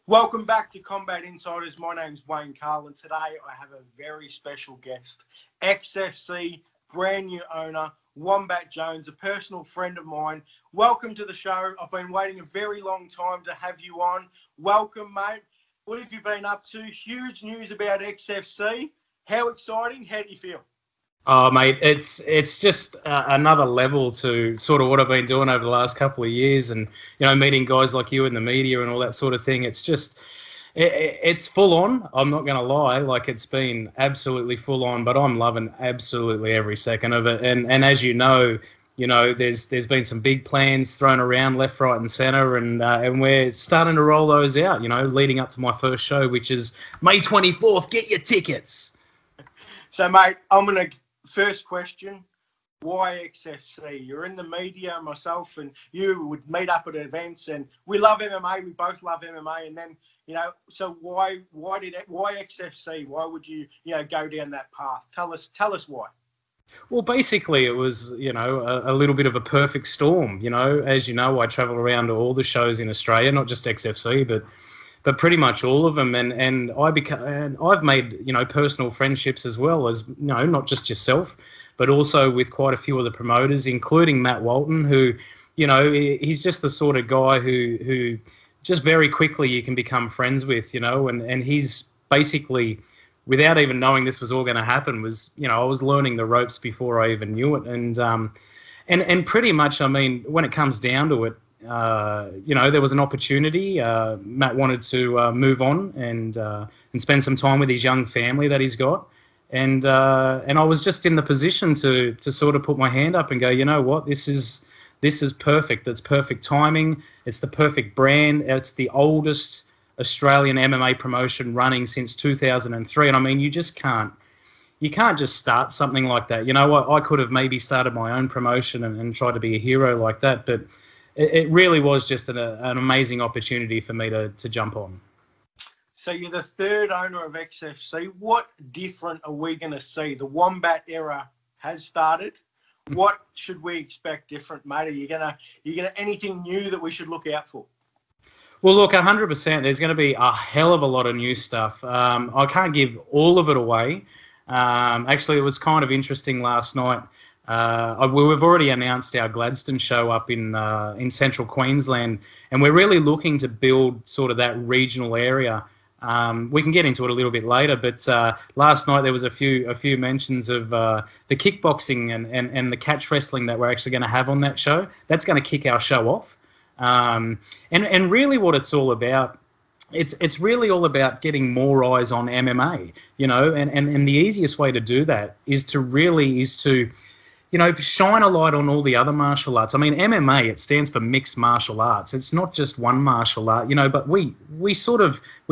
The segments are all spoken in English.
Welcome back to Combat Insiders. My name's Wayne Carl, and today I have a very special guest, XFC, brand new owner, Wombat Jones, a personal friend of mine. Welcome to the show. I've been waiting a very long time to have you on. Welcome, mate. What have you been up to? Huge news about XFC. How exciting? How do you feel? Oh, mate, it's just another level to sort of what I've been doing over the last couple of years, and meeting guys like you in the media and all that sort of thing. It's just it's full on. I'm not going to lie, like it's been absolutely full on, but I'm loving absolutely every second of it. And as you know, there's been some big plans thrown around left, right, and centre, and we're starting to roll those out. Leading up to my first show, which is May 24th. Get your tickets. So, mate, first question, why XFC? You're in the media, myself and you would meet up at events, and we love MMA. We both love MMA. And then, so why XFC? Why would you, go down that path? Tell us why. Well, basically, it was, a little bit of a perfect storm. As you know, I travel around to all the shows in Australia, not just XFC, but pretty much all of them, and I've made personal friendships as well as not just yourself, but also with quite a few of the promoters, including Matt Walton, who he's just the sort of guy who just very quickly you can become friends with, and he's basically, without even knowing this was all going to happen, was I was learning the ropes before I even knew it, and pretty much, I mean, when it comes down to it, there was an opportunity. Matt wanted to move on and spend some time with his young family that he's got, and I was just in the position to sort of put my hand up and go, you know what, this is perfect. It's perfect timing. It's the perfect brand. It's the oldest Australian MMA promotion running since 2003, and I mean, you can't just start something like that. I could have maybe started my own promotion and tried to be a hero like that, but it really was just an amazing opportunity for me to jump on. So you're the third owner of XFC. What different are we going to see? The Wombat era has started. What should we expect different, mate? Are you gonna anything new that we should look out for? Well, look, 100%. There's going to be a hell of a lot of new stuff. I can't give all of it away. Actually, it was kind of interesting last night. We've already announced our Gladstone show up in central Queensland, and we're really looking to build sort of that regional area. We can get into it a little bit later, but last night there was a few mentions of the kickboxing and the catch wrestling that we're actually going to have on that show. That's going to kick our show off, and really what it's all about. It's really all about getting more eyes on MMA, and the easiest way to do that is to shine a light on all the other martial arts. I mean, MMA, it stands for mixed martial arts. It's not just one martial art, but we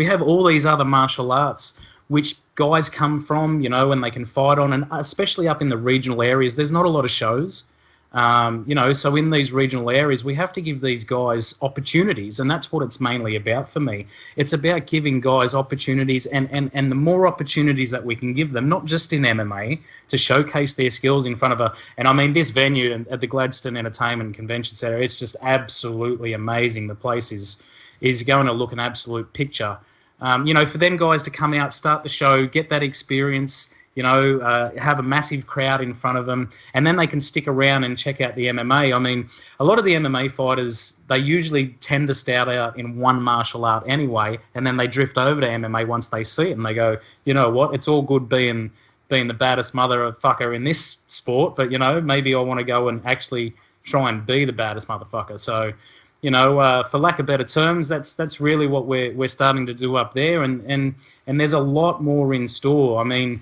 have all these other martial arts which guys come from, and they can fight on, and especially up in the regional areas, there's not a lot of shows. So in these regional areas, we have to give these guys opportunities, and that's what it's mainly about for me. It's about giving guys opportunities, and the more opportunities that we can give them, not just in MMA, to showcase their skills in front of and I mean, this venue at the Gladstone Entertainment and Convention Centre, it's just absolutely amazing. The place is going to look an absolute picture. For them guys to come out, start the show, get that experience, have a massive crowd in front of them, and then they can stick around and check out the MMA. I mean, a lot of the MMA fighters, they usually tend to start out in one martial art anyway, and then they drift over to MMA once they see it, and they go, you know what, it's all good being the baddest motherfucker in this sport, but, maybe I want to go and actually try and be the baddest motherfucker. So, for lack of better terms, that's really what we're starting to do up there, and there's a lot more in store. I mean,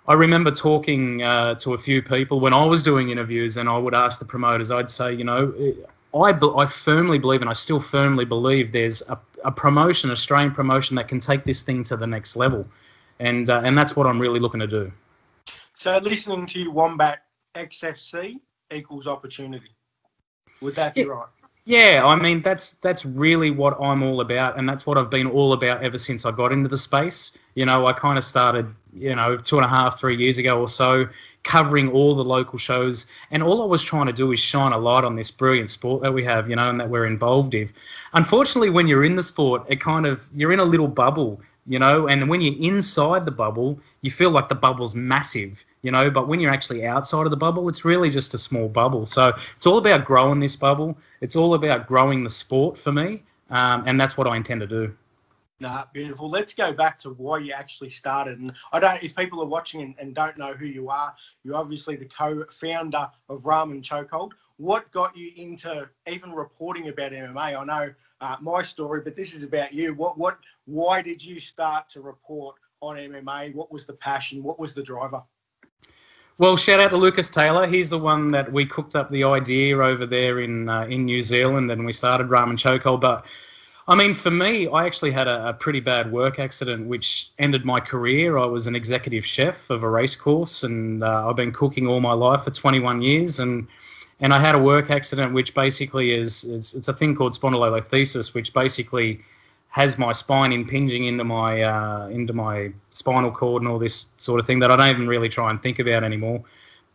I remember talking to a few people when I was doing interviews, and I would ask the promoters, I'd say, I firmly believe, and I still firmly believe, there's a promotion, Australian promotion, that can take this thing to the next level. And that's what I'm really looking to do. So listening to you, Wombat, XFC equals opportunity. Would that be right? Yeah, I mean, that's really what I'm all about, and that's what I've been all about ever since I got into the space. You know, I kind of started, 2.5, 3 years ago or so, covering all the local shows, and all I was trying to do is shine a light on this brilliant sport that we have, and that we're involved in. Unfortunately, when you're in the sport, you're in a little bubble, and when you're inside the bubble, you feel like the bubble's massive, but when you're actually outside of the bubble, it's really just a small bubble. So it's all about growing this bubble. It's all about growing the sport for me, and that's what I intend to do. Nah, beautiful. Let's go back to why you actually started. And if people are watching and don't know who you are, you're obviously the co-founder of Ramen Chokehold. What got you into even reporting about MMA? I know my story, but this is about you. Why did you start to report on MMA? What was the passion? What was the driver? Well, shout out to Lucas Taylor. He's the one that we cooked up the idea over there in New Zealand, and we started Ramen Chokehold. But I mean, for me, I actually had a pretty bad work accident which ended my career. I was an executive chef of a race course, and I've been cooking all my life for 21 years. And I had a work accident which basically it's a thing called spondylolisthesis, which basically has my spine impinging into my spinal cord and all this sort of thing that I don't even really try and think about anymore.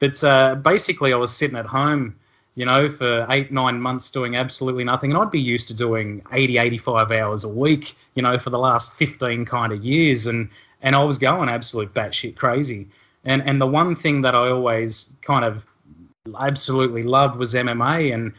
But basically, I was sitting at home, for 8-9 months doing absolutely nothing. And I'd be used to doing 80, 85 hours a week, for the last 15 kind of years. And I was going absolute batshit crazy. And the one thing that I always kind of absolutely loved was MMA. And,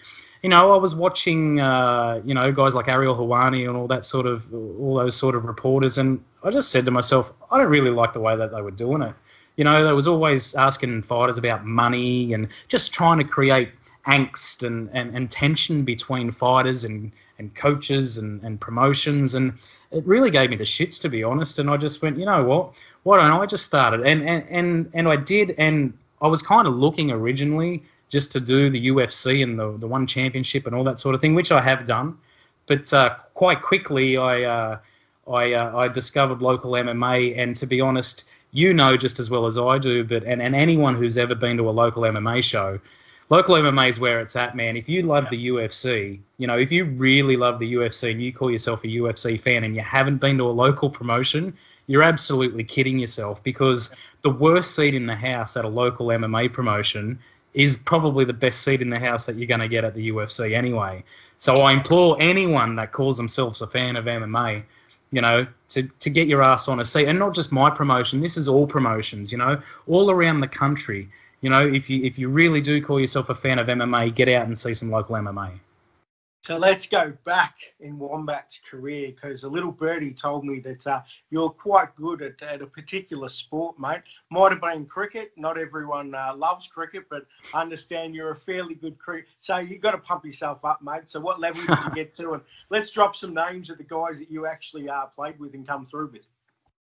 I was watching, guys like Ariel Helwani and all those sort of reporters. And I just said to myself, I don't really like the way that they were doing it. They was always asking fighters about money and just trying to create angst and tension between fighters and coaches and promotions, and it really gave me the shits, to be honest. And I just went, you know what, why don't I just start it? And I did, and I was kind of looking originally just to do the UFC and the one championship and all that sort of thing, which I have done, but quite quickly I discovered local MMA, and to be honest, just as well as I do, but and anyone who's ever been to a local MMA show, local MMA is where it's at, man. If you love the UFC, if you really love the UFC and you call yourself a UFC fan and you haven't been to a local promotion, you're absolutely kidding yourself, because the worst seat in the house at a local MMA promotion is probably the best seat in the house that you're going to get at the UFC anyway. So I implore anyone that calls themselves a fan of MMA, to get your ass on a seat. And not just my promotion, this is all promotions, all around the country. If you really do call yourself a fan of MMA, get out and see some local MMA. So let's go back in Wombat's career, because a little birdie told me that you're quite good at a particular sport, mate. Might have been cricket. Not everyone loves cricket, but I understand you're a fairly good cricket. So you've got to pump yourself up, mate. So what level did you get to? And let's drop some names of the guys that you actually played with and come through with.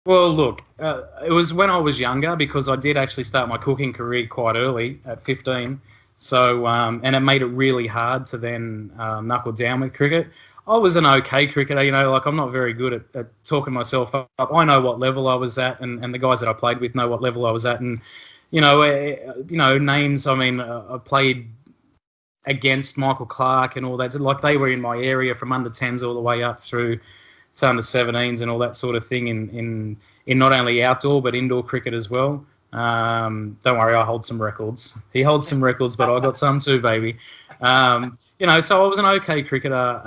Well, look, it was when I was younger, because I did actually start my cooking career quite early at 15. So, and it made it really hard to then knuckle down with cricket. I was an okay cricketer, I'm not very good at talking myself up. I know what level I was at, and the guys that I played with know what level I was at. And, names, I played against Michael Clark and all that. Like, they were in my area from under 10s all the way up through to under 17s and all that sort of thing in not only outdoor but indoor cricket as well. Don't worry, I hold some records. He holds some records, but I got some too, baby. So I was an okay cricketer.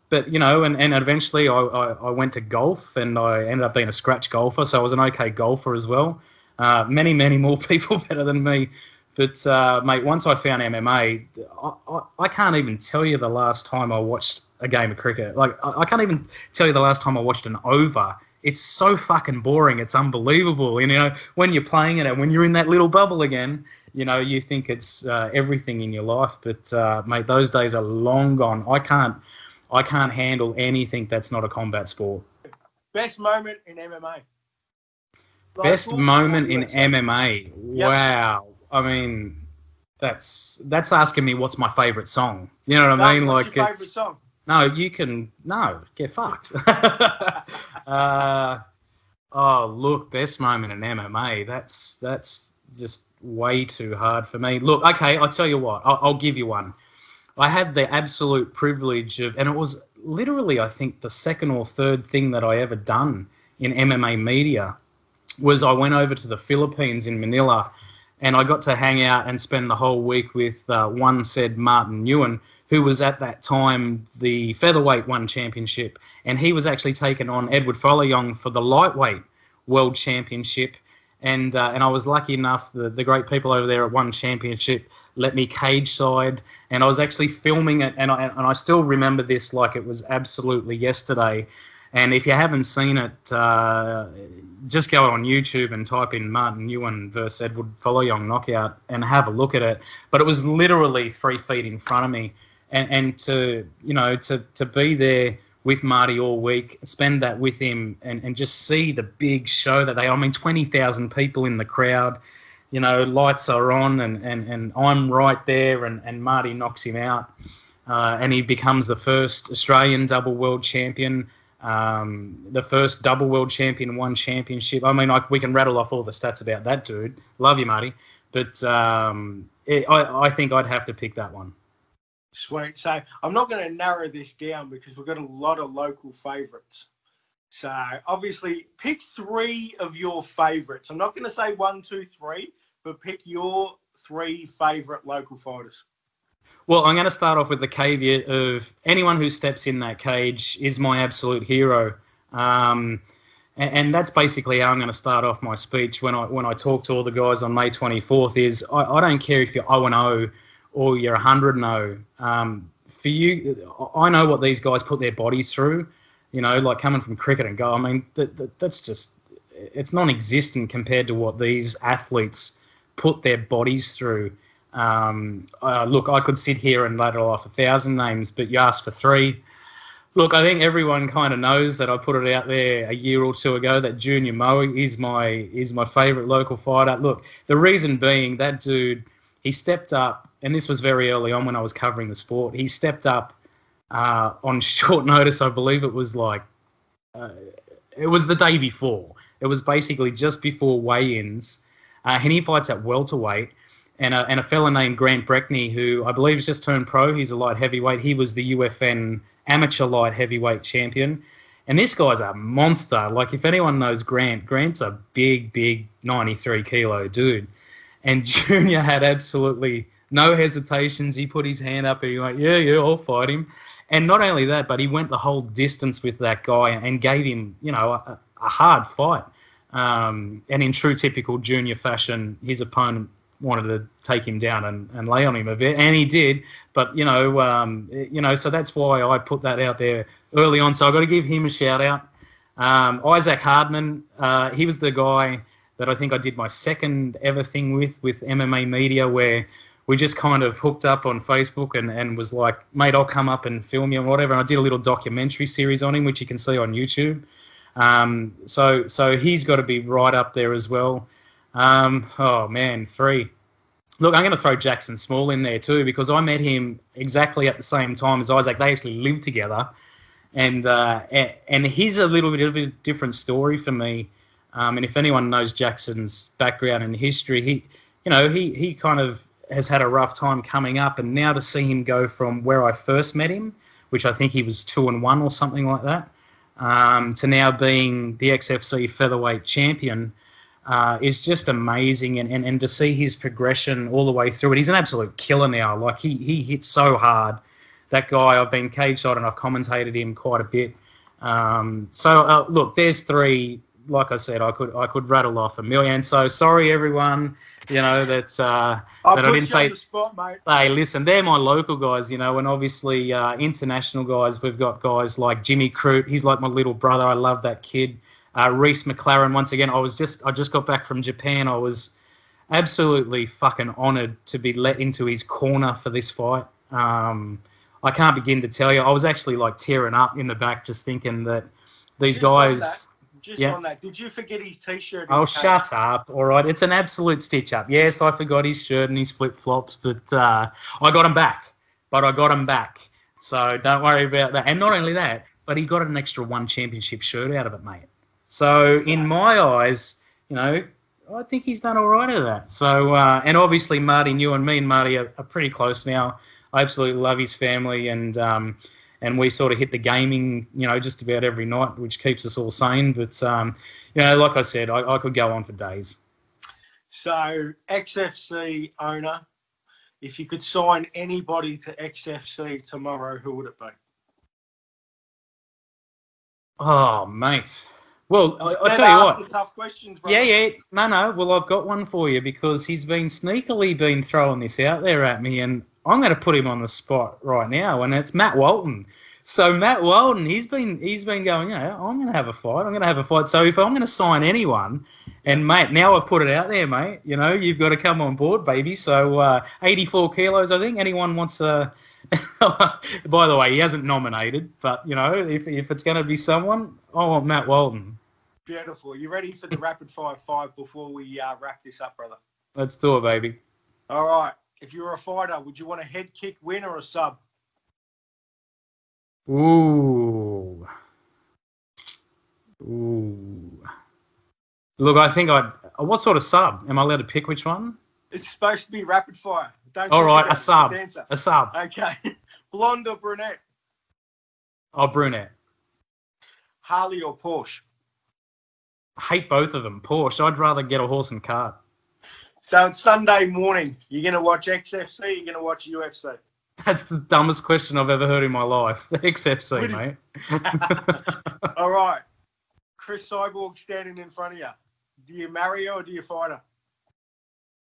But, and eventually I went to golf, and I ended up being a scratch golfer. So I was an okay golfer as well. Many, many more people better than me. But, mate, once I found MMA, I can't even tell you the last time I watched a game of cricket. Like, I can't even tell you the last time I watched an over. It's so fucking boring. It's unbelievable. When you're playing it and when you're in that little bubble again, you think it's everything in your life. But, mate, those days are long gone. I can't handle anything that's not a combat sport. Best moment in MMA? Best moment in MMA? Yep. Wow. I mean, that's asking me what's my favourite song. You know what I mean? What's your favourite song? No, get fucked. Look, best moment in MMA. That's just way too hard for me. Look, okay, I'll tell you what. I'll give you one. I had the absolute privilege of, and it was literally, I think, the second or third thing that I ever done in MMA media was I went over to the Philippines in Manila, and I got to hang out and spend the whole week with one said Martin Nguyen, who was at that time the featherweight one championship, and he was actually taking on Edward Folayong for the lightweight world championship. And I was lucky enough, the great people over there at One Championship let me cage side, and I was actually filming it, and I still remember this like it was absolutely yesterday. And if you haven't seen it, just go on YouTube and type in Martin Nguyen versus Edward Folayong knockout and have a look at it. But it was literally 3 feet in front of me, and to be there with Marty all week, spend that with him, and just see the big show that 20,000 people in the crowd, lights are on, and I'm right there, and Marty knocks him out, and he becomes the first Australian double world champion, the first double world champion, one championship. I mean, we can rattle off all the stats about that dude. Love you, Marty. But I think I'd have to pick that one. Sweet. So I'm not going to narrow this down because we've got a lot of local favourites. So obviously pick 3 of your favourites. I'm not going to say 1, 2, 3, but pick your 3 favourite local fighters. Well, I'm going to start off with the caveat of anyone who steps in that cage is my absolute hero. And that's basically how I'm going to start off my speech when I talk to all the guys on May 24th is I don't care if you're 0-0 or you're 100-0. For you, I know what these guys put their bodies through, like coming from cricket and go. I mean, that's just, it's non-existent compared to what these athletes put their bodies through. Look, I could sit here and rattle off 1,000 names, but you asked for 3. Look, I think everyone kind of knows that I put it out there a year or 2 ago that Junior Moe is my favourite local fighter. Look, the reason being that dude, he stepped up, and this was very early on when I was covering the sport. He stepped up on short notice. I believe it was it was the day before. It was basically just before weigh-ins, and he fights at welterweight. And a fella named Grant Breckney, who I believe has just turned pro. He's a light heavyweight. He was the UFN amateur light heavyweight champion. And this guy's a monster. Like, if anyone knows Grant's a big 93 kilo dude. And Junior had absolutely no hesitations. He put his hand up and he went, yeah, I'll fight him. And not only that, but he went the whole distance with that guy and gave him, a hard fight. And in true typical Junior fashion, his opponent wanted to take him down and lay on him a bit, and he did. But so that's why I put that out there early on. So I've got to give him a shout out. Isaac Hardman, he was the guy that I think I did my second ever thing with MMA media, where we just kind of hooked up on Facebook and was like, mate, I'll come up and film you and whatever. And I did a little documentary series on him, which you can see on YouTube. So he's got to be right up there as well. 3. Look, I'm going to throw Jackson Small in there too, because I met him exactly at the same time as Isaac. They actually lived together, and he's a little bit of a different story for me. And if anyone knows Jackson's background and history, he kind of has had a rough time coming up, and now to see him go from where I first met him, which I think he was 2-1 or something like that, to now being the XFC featherweight champion. Is just amazing, and to see his progression all the way through it. He's an absolute killer now. Like, he hits so hard. That guy, I've been cage side and I've commentated him quite a bit. Look, there's 3. Like I said, I could rattle off a million. So sorry, everyone. That I didn't say. On the spot, mate. Hey, listen, they're my local guys. And obviously international guys. We've got guys like Jimmy Crute. He's like my little brother. I love that kid. Reese McLaren, once again, I just got back from Japan. I was absolutely fucking honoured to be let into his corner for this fight. I can't begin to tell you. I was actually like tearing up in the back just thinking that these guys... On that, did you forget his T-shirt? Oh, shut up. All right. It's an absolute stitch-up. Yes, I forgot his shirt and his flip-flops, but I got him back. So don't worry about that. And not only that, but he got an extra 1 championship shirt out of it, mate. So in my eyes, I think he's done all right at that. So, and obviously Marty, you and me and Marty are pretty close now. I absolutely love his family, and and we sort of hit the gaming, just about every night, which keeps us all sane. But, like I said, I could go on for days. So, XFC owner, if you could sign anybody to XFC tomorrow, who would it be? Oh, mate. Well, I'll tell you what. The tough questions, bro. Yeah. No. Well, I've got one for you because he's been sneakily throwing this out there at me, and I'm going to put him on the spot right now, and it's Matt Walton. So Matt Walton, he's been going, I'm going to have a fight. So if I'm going to sign anyone, and mate, now I've put it out there, mate, you've got to come on board, baby. So 84 kilos, I think. Anyone wants a... By the way, he hasn't nominated, but, if it's going to be someone, I want Matt Walton. Beautiful. You ready for the rapid fire 5 before we wrap this up, brother? Let's do it, baby. All right. If you were a fighter, would you want a head kick win or a sub? Ooh. Look, I think what sort of sub? Am I allowed to pick which one? It's supposed to be rapid fire. All right, a sub. A sub. Okay. Blonde or brunette? Oh, brunette. Harley or Porsche? I hate both of them. Porsche. I'd rather get a horse and cart. So it's Sunday morning. You're going to watch XFC? You're going to watch UFC? That's the dumbest question I've ever heard in my life. XFC, mate. All right. Chris Cyborg standing in front of you. Do you marry her or do you fight her?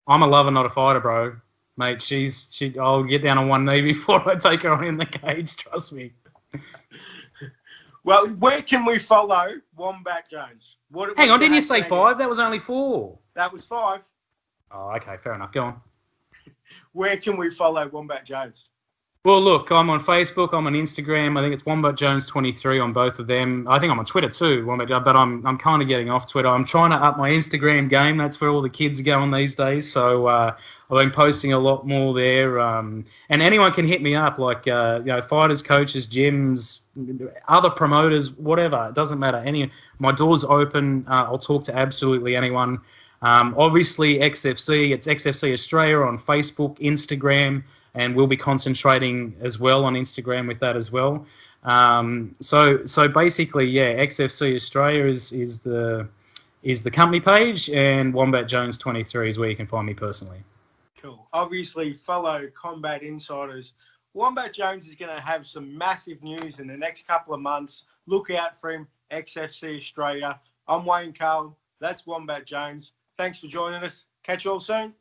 I'm a lover, not a fighter, bro. Mate, I'll get down on one knee before I take her on in the cage, trust me. Well, where can we follow Wombat Jones? Hang on, didn't you say 5? That was only 4. That was 5. Oh, okay, fair enough. Go on. Where can we follow Wombat Jones? Well, look, I'm on Facebook. I'm on Instagram. I think it's Wombat Jones 23 on both of them. I think I'm on Twitter too, Wombat Jones, but I'm kind of getting off Twitter. I'm trying to up my Instagram game. That's where all the kids are going these days. So I've been posting a lot more there. And anyone can hit me up, like fighters, coaches, gyms, other promoters, whatever. It doesn't matter. My door's open. I'll talk to absolutely anyone. Obviously, XFC. It's XFC Australia on Facebook, Instagram. And we'll be concentrating as well on Instagram with that as well. So basically, XFC Australia is the company page, and Wombat Jones 23 is where you can find me personally. Cool. Obviously, follow Combat Insiders. Wombat Jones is going to have some massive news in the next couple of months. Look out for him. XFC Australia. I'm Wayne Carl. That's Wombat Jones. Thanks for joining us. Catch you all soon.